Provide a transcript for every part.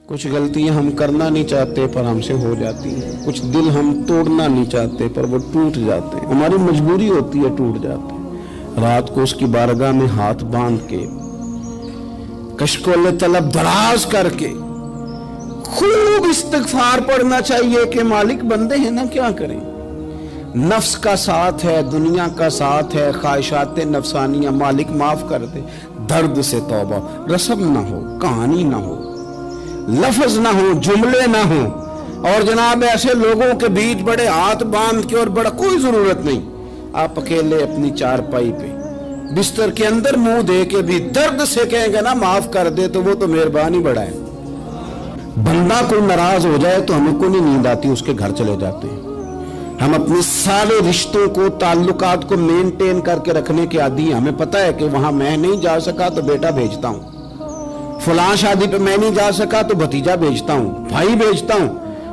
کچھ غلطیاں ہم کرنا نہیں چاہتے پر ہم سے ہو جاتی ہیں، کچھ دل ہم توڑنا نہیں چاہتے پر وہ ٹوٹ جاتے ہیں، ہماری مجبوری ہوتی ہے ٹوٹ جاتے ہیں۔ رات کو اس کی بارگاہ میں ہاتھ باندھ کے کشکول طلب دراز کر کے خوب استغفار پڑھنا چاہیے کہ مالک بندے ہیں نا، کیا کریں، نفس کا ساتھ ہے، دنیا کا ساتھ ہے، خواہشات نفسانیہ، مالک معاف کر دے۔ درد سے توبہ، رسم نہ ہو، کہانی نہ ہو، لفظ نہ ہو، جملے نہ ہو، اور جناب ایسے لوگوں کے بیچ بڑے ہاتھ باندھ کے اور بڑا کوئی ضرورت نہیں، آپ اکیلے اپنی چارپائی پہ بستر کے اندر منہ دے کے بھی درد سے کہیں گے نا معاف کر دے تو وہ تو مہربانی بڑا ہے۔ بندہ کوئی ناراض ہو جائے تو ہمیں کو نہیں نیند آتی، اس کے گھر چلے جاتے ہیں۔ ہم اپنے سارے رشتوں کو، تعلقات کو مینٹین کر کے رکھنے کے عادی ہیں۔ ہمیں پتہ ہے کہ وہاں میں نہیں جا سکا تو بیٹا بھیجتا ہوں، فلاں شادی پہ میں نہیں جا سکا تو بھتیجا بھیجتا ہوں، بھائی بھیجتا ہوں،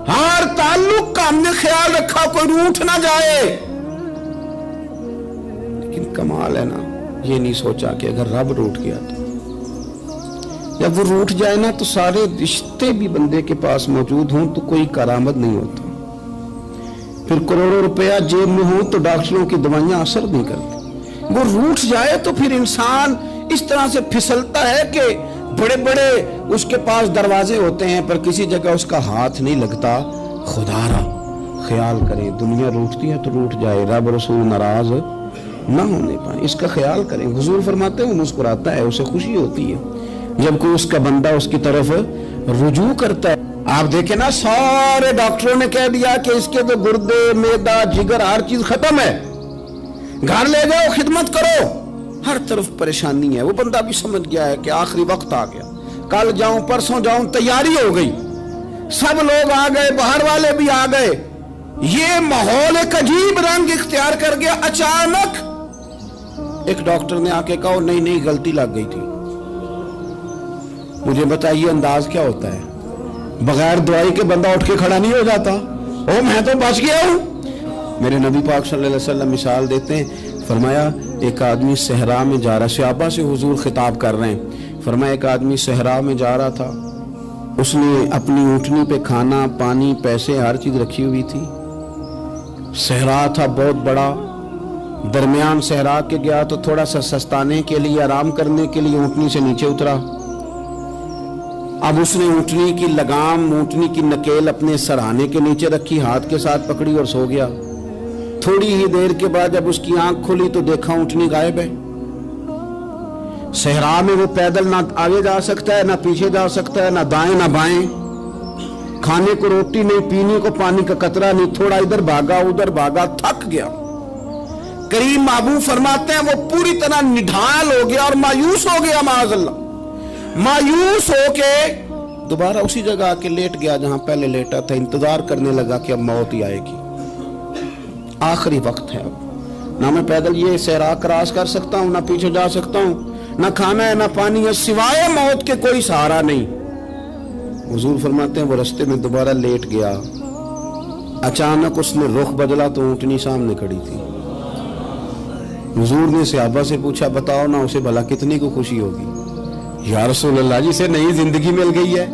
ہر تعلق کا ہم نے خیال رکھا کوئی روٹھ نہ جائے۔ لیکن کمال ہے نا، یہ نہیں سوچا کہ اگر رب روٹھ گیا تو جب وہ روٹھ جائے نا تو سارے رشتے بھی بندے کے پاس موجود ہوں تو کوئی کرامت نہیں ہوتا، پھر کروڑوں روپیہ جیب میں ہوں تو ڈاکٹروں کی دوائیاں اثر نہیں کرتی۔ وہ روٹھ جائے تو پھر انسان اس طرح سے پھسلتا ہے کہ بڑے بڑے اس کے پاس دروازے ہوتے ہیں پر کسی جگہ اس کا ہاتھ نہیں لگتا۔ خدا را خیال کریں، دنیا روٹتی ہے تو روٹ جائے، رب رسول ناراض نہ ہونے پائیں، اس کا خیال کریں۔ حضور فرماتے ہیں مسکراتا ہے، اسے خوشی ہوتی ہے جب کوئی اس کا بندہ اس کی طرف رجوع کرتا ہے۔ آپ دیکھیں نا، سارے ڈاکٹروں نے کہہ دیا کہ اس کے تو گردے، معدہ، جگر ہر چیز ختم ہے، گھر لے جاؤ، خدمت کرو، ہر طرف پریشانی ہے۔ وہ بندہ بھی سمجھ گیا ہے کہ آخری وقت آ گیا، کل جاؤں پرسوں جاؤں، تیاری ہو گئی، سب لوگ آ گئے، باہر والے بھی آ گئے، یہ ماحول ایک عجیب رنگ اختیار کر گیا۔ اچانک ایک ڈاکٹر نے آ کے کہا نہیں غلطی لگ گئی تھی۔ مجھے بتائیے انداز کیا ہوتا ہے؟ بغیر دوائی کے بندہ اٹھ کے کھڑا نہیں ہو جاتا، او میں تو بچ گیا ہوں۔ میرے نبی پاک صلی اللہ علیہ وسلم مثال دیتے ہیں، فرمایا ایک آدمی صحرا میں جا رہا، صحابہ سے حضور خطاب کر رہے ہیں، فرمایا ایک آدمی صحرا میں جا رہا تھا، اس نے اپنی اونٹنی پہ کھانا، پانی، پیسے، ہر چیز رکھی ہوئی تھی۔ صحرا تھا بہت بڑا، درمیان صحرا کے گیا تو تھوڑا سا سستانے کے لیے، آرام کرنے کے لیے اونٹنی سے نیچے اترا۔ اب اس نے اونٹنی کی لگام، اونٹنی کی نکیل اپنے سرہانے کے نیچے رکھی، ہاتھ کے ساتھ پکڑی اور سو گیا۔ تھوڑی ہی دیر کے بعد جب اس کی آنکھ کھلی تو دیکھا اونٹنی غائب ہے۔ صحرا میں وہ پیدل نہ آگے جا سکتا ہے، نہ پیچھے جا سکتا ہے، نہ دائیں نہ بائیں، کھانے کو روٹی نہیں، پینے کو پانی کا قطرہ نہیں، تھوڑا ادھر بھاگا ادھر بھاگا، تھک گیا۔ کریم محبوب فرماتے ہیں وہ پوری طرح نڈھال ہو گیا اور مایوس ہو گیا، معاذ اللہ، مایوس ہو کے دوبارہ اسی جگہ آ کے لیٹ گیا جہاں پہلے لیٹا تھا، انتظار کرنے لگا کہ اب موت ہی آئے گی، آخری وقت ہے، اب نہ میں پیدل یہ صحرا کراس کر سکتا ہوں، نہ پیچھے جا سکتا ہوں، نہ کھانا ہے نہ پانی ہے، سوائے موت کے کوئی سہارا نہیں۔ حضور فرماتے ہیں وہ رستے میں دوبارہ لیٹ گیا، اچانک اس نے رخ بدلا تو اونٹنی سامنے کھڑی تھی۔ حضور نے صحابہ سے پوچھا بتاؤ نا اسے بھلا کتنی کو خوشی ہوگی؟ یا رسول اللہ جسے نئی زندگی مل گئی ہے۔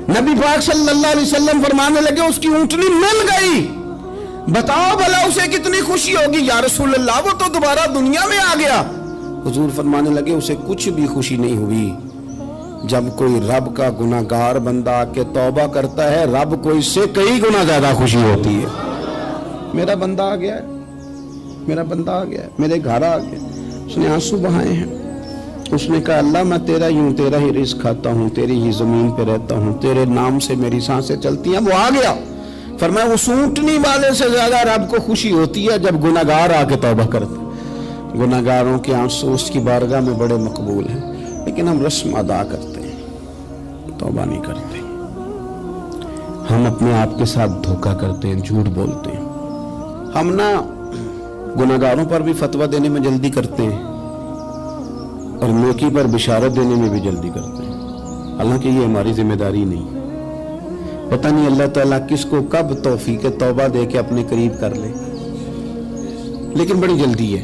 نبی پاک صلی اللہ علیہ وسلم فرمانے لگے اس کی اونٹنی مل گئی، بتاؤ بھلا اسے کتنی خوشی ہوگی؟ یا رسول اللہ وہ تو دوبارہ دنیا میں آ گیا۔ حضور فرمانے لگے اسے کچھ بھی خوشی نہیں ہوئی۔ جب کوئی رب کا گناہگار بندہ آ کے توبہ کرتا ہے، رب کو اس سے کئی گنا زیادہ خوشی ہوتی ہے۔ میرا بندہ آ گیا ہے، میرا بندہ آ گیا ہے، میرے گھر آ گیا، اس نے آنسو بہائے ہیں، اس نے کہا اللہ میں تیرا ہی ہوں، تیرا ہی رزق کھاتا ہوں، تیری ہی زمین پہ رہتا ہوں، تیرے نام سے میری سانسیں چلتی ہیں۔ وہ آ گیا، فرمایا اس اونٹنی والے سے زیادہ رب کو خوشی ہوتی ہے جب گناہگار آ کے توبہ کرتے۔ گناہگاروں کے آنسو اس کی بارگاہ میں بڑے مقبول ہیں، لیکن ہم رسم ادا کرتے ہیں، توبہ نہیں کرتے، ہم اپنے آپ کے ساتھ دھوکہ کرتے ہیں، جھوٹ بولتے ہیں، ہم نہ گناہگاروں پر بھی فتویٰ دینے میں جلدی کرتے ہیں اور نیکی پر بشارت دینے میں بھی جلدی کرتے ہیں، حالانکہ یہ ہماری ذمہ داری نہیں۔ پتہ نہیں اللہ تعالیٰ کس کو کب توفیق توبہ دے کے اپنے قریب کر لے، لیکن بڑی جلدی ہے۔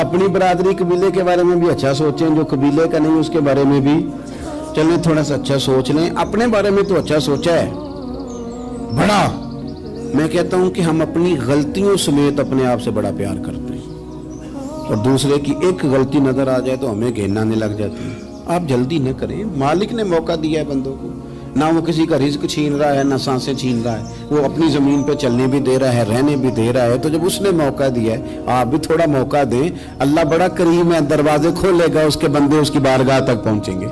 اپنی برادری قبیلے کے بارے میں بھی اچھا سوچیں, جو قبیلے کا نہیں اس کے بارے میں بھی چلیں تھوڑا سا اچھا سوچ لیں. اپنے بارے میں تو اچھا سوچا ہے بڑا. میں کہتا ہوں کہ ہم اپنی غلطیوں سمیت اپنے آپ سے بڑا پیار کرتے ہیں, اور دوسرے کی ایک غلطی نظر آ جائے تو ہمیں گھین آنے لگ جاتی ہے. آپ جلدی نہ کریں, مالک نے موقع دیا ہے بندوں کو, نہ وہ کسی کا رزق چھین رہا ہے نہ سانسیں چھین رہا ہے, وہ اپنی زمین پہ چلنے بھی دے رہا ہے, رہنے بھی دے رہا ہے. تو جب اس نے موقع دیا ہے آپ بھی تھوڑا موقع دیں. اللہ بڑا کریم ہے, دروازے کھولے گا, اس کے بندے اس کی بارگاہ تک پہنچیں گے.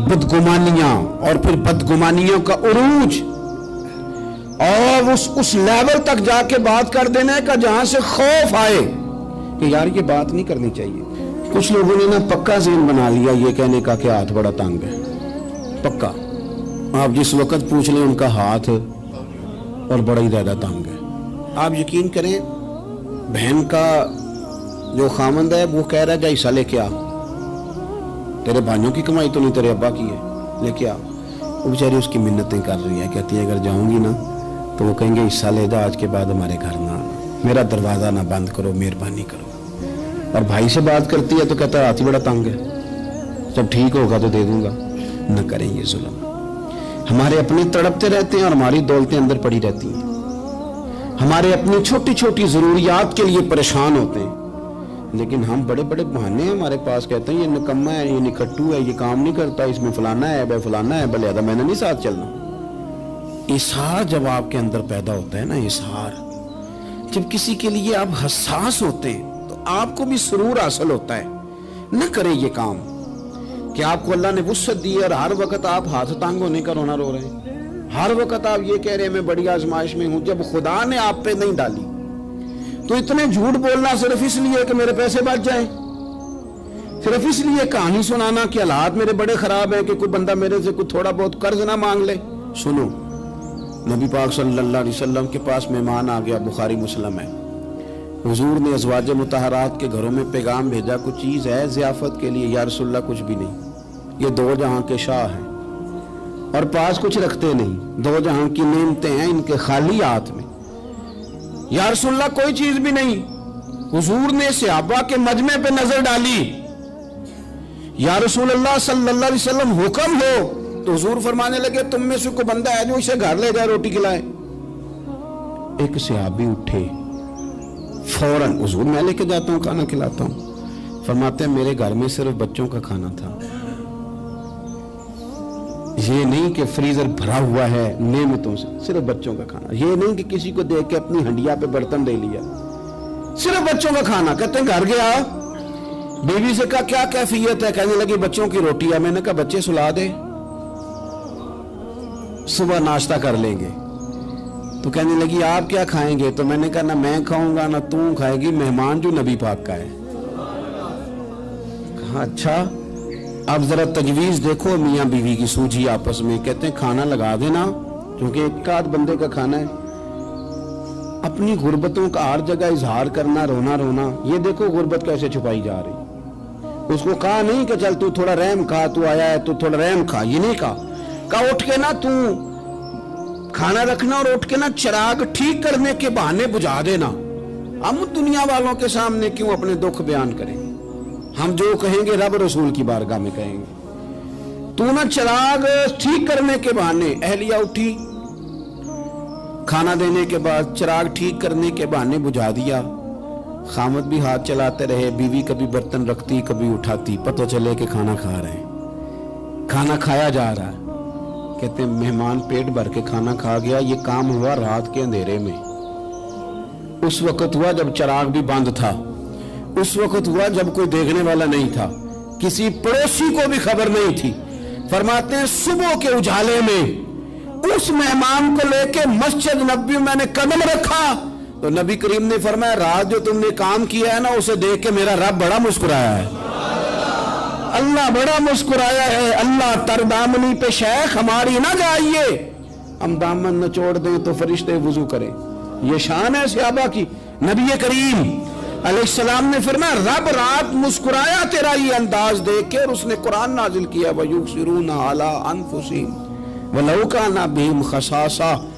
بدگمانیاں اور پھر بدگمانیوں کا عروج اور اس لیول تک جا کے بات کر دینا کا جہاں سے خوف آئے کہ یار یہ بات نہیں کرنی چاہیے. کچھ لوگوں نے نا پکا ذہن بنا لیا یہ کہنے کا کہ ہاتھ بڑا تنگ ہے. پکا آپ جس وقت پوچھ لیں ان کا ہاتھ اور بڑا ہی زیادہ تنگ ہے. آپ یقین کریں بہن کا جو خامند ہے وہ کہہ رہا ہے جا حصہ لے کے آ, تیرے بھائیوں کی کمائی تو نہیں تیرے ابا کی ہے, لے کے آ. وہ بیچاری اس کی منتیں کر رہی ہے, کہتی ہے اگر جاؤں گی نا تو وہ کہیں گے حصہ لے جا, آج کے بعد ہمارے گھر نہ آنا, میرا دروازہ نہ بند کرو, مہربانی کرو. اور بھائی سے بات کرتی ہے تو کہتا ہے ہاتھ ہی بڑا تنگ ہے, جب ٹھیک ہوگا تو دے دوں گا. نہ کریں یہ ظلم. ہمارے اپنے تڑپتے رہتے ہیں اور ہماری دولتیں اندر پڑی رہتی ہیں. ہمارے اپنی چھوٹی چھوٹی ضروریات کے لیے پریشان ہوتے ہیں, لیکن ہم بڑے بڑے بہانے ہیں ہمارے پاس, کہتے ہیں یہ نکما ہے, یہ نکھٹو ہے, یہ کام نہیں کرتا, اس میں فلانا ہے, بے فلانا ہے, بلے میں نے نہیں ساتھ چلنا. اظہار جب آپ کے اندر پیدا ہوتا ہے نا, اظہار جب کسی کے لیے آپ حساس ہوتے ہیں تو آپ کو بھی سرور حاصل ہوتا ہے. نہ کریں یہ کام کہ آپ کو اللہ نے وسعت دی ہے اور ہر وقت آپ ہاتھ تانگ ہونے کا رونا رو رہے ہیں, ہر وقت آپ یہ کہہ رہے ہیں میں بڑی آزمائش میں ہوں, جب خدا نے آپ پہ نہیں ڈالی. تو اتنے جھوٹ بولنا صرف اس لیے کہ میرے پیسے بچ جائیں, صرف اس لیے کہانی سنانا کہ حالات میرے بڑے خراب ہیں کہ کوئی بندہ میرے سے کوئی تھوڑا بہت قرض نہ مانگ لے. سنو, نبی پاک صلی اللہ علیہ وسلم کے پاس مہمان آ گیا, بخاری مسلم ہے. حضور نے ازواج مطہرات کے گھروں میں پیغام بھیجا, کچھ چیز ہے ضیافت کے لیے؟ یا رسول اللہ کچھ بھی نہیں, یہ دو جہاں کے شاہ ہیں اور پاس کچھ رکھتے نہیں, دو جہاں کی نعمتیں ہیں ان کے خالی ہاتھ میں. یا رسول اللہ کوئی چیز بھی نہیں. حضور نے صحابہ کے مجمع پہ نظر ڈالی, یا رسول اللہ صلی اللہ علیہ وسلم حکم ہو. تو حضور فرمانے لگے تم میں سے کوئی بندہ ہے جو اسے گھر لے جائے روٹی کھلائے. ایک صحابی اٹھے فوراً, حضور میں لے کے جاتا ہوں کھانا کھلاتا ہوں. فرماتے ہیں میرے گھر میں صرف بچوں کا کھانا تھا, یہ نہیں کہ فریزر بھرا ہوا ہے نعمتوں سے, صرف بچوں کا کھانا. یہ نہیں کہ کسی کو دیکھ کے اپنی ہنڈیا پہ برتن دے لیا, صرف بچوں کا کھانا. کہتے ہیں گھر گیا, بیوی سے کہا کیا کیفیت ہے؟ کہنے لگی بچوں کی روٹی ہے. میں نے کہا بچے سلا دے, صبح ناشتہ کر لیں گے. تو کہنے لگی آپ کیا کھائیں گے؟ تو میں نے کہا نہ میں کھاؤں گا نہ تم کھائے گی, مہمان جو نبی پاک کا ہے. کہا اچھا, اب ذرا تجویز دیکھو میاں بیوی کی سوجھی آپس میں. کہتے ہیں کھانا لگا دینا کیونکہ ایک آدھ بندے کا کھانا ہے. اپنی غربتوں کا ہر جگہ اظہار کرنا, رونا رونا. یہ دیکھو غربت کیسے چھپائی جا رہی. اس کو کہا نہیں کہ چل تو تھوڑا رحم کھا, تو آیا ہے تو تھوڑا رحم کھا, یہ نہیں کہا. کہا اٹھ کے نا تو کھانا رکھنا اور اٹھ کے نا چراغ ٹھیک کرنے کے بہانے بجھا دینا. ہم دنیا والوں کے سامنے کیوں اپنے دکھ بیان کریں؟ ہم جو کہیں گے رب رسول کی بارگاہ میں کہیں گے. تو نا چراغ ٹھیک کرنے کے بہانے. اہلیہ اٹھی, کھانا دینے کے بعد چراغ ٹھیک کرنے کے بہانے بجھا دیا. خامد بھی ہاتھ چلاتے رہے, بیوی کبھی برتن رکھتی کبھی اٹھاتی, پتہ چلے کہ کھانا کھا رہے ہیں, کھانا کھایا جا رہا ہے. کہتے ہیں مہمان پیٹ بھر کے کھانا کھا گیا. یہ کام ہوا رات کے اندھیرے میں, اس وقت ہوا جب چراغ بھی بند تھا, اس وقت ہوا جب کوئی دیکھنے والا نہیں تھا, کسی پڑوسی کو بھی خبر نہیں تھی. فرماتے ہیں صبح کے اجالے میں اس مہمان کو لے کے مسجد نبوی میں نے قدم رکھا تو نبی کریم نے فرمایا رات جو تم نے کام کیا ہے نا اسے دیکھ کے میرا رب بڑا مسکرایا ہے, اللہ بڑا مسکرایا ہے. اللہ تر دامنی پہ شیخ ہماری نہ جائیے, ہم دامن نہ چھوڑ دیں تو فرشتے وضو کریں. یہ شان ہے صحابہ کی. نبی کریم علیہ السلام نے فرمایا رب رات مسکرایا تیرا یہ انداز دیکھ کے, اور اس نے قرآن نازل کیا وَيُبْصِرُونَ عَلَىٰ أَنفُسِهِمْ وَلَوْ كَانَ بِهِمْ خَصَاصَةٌ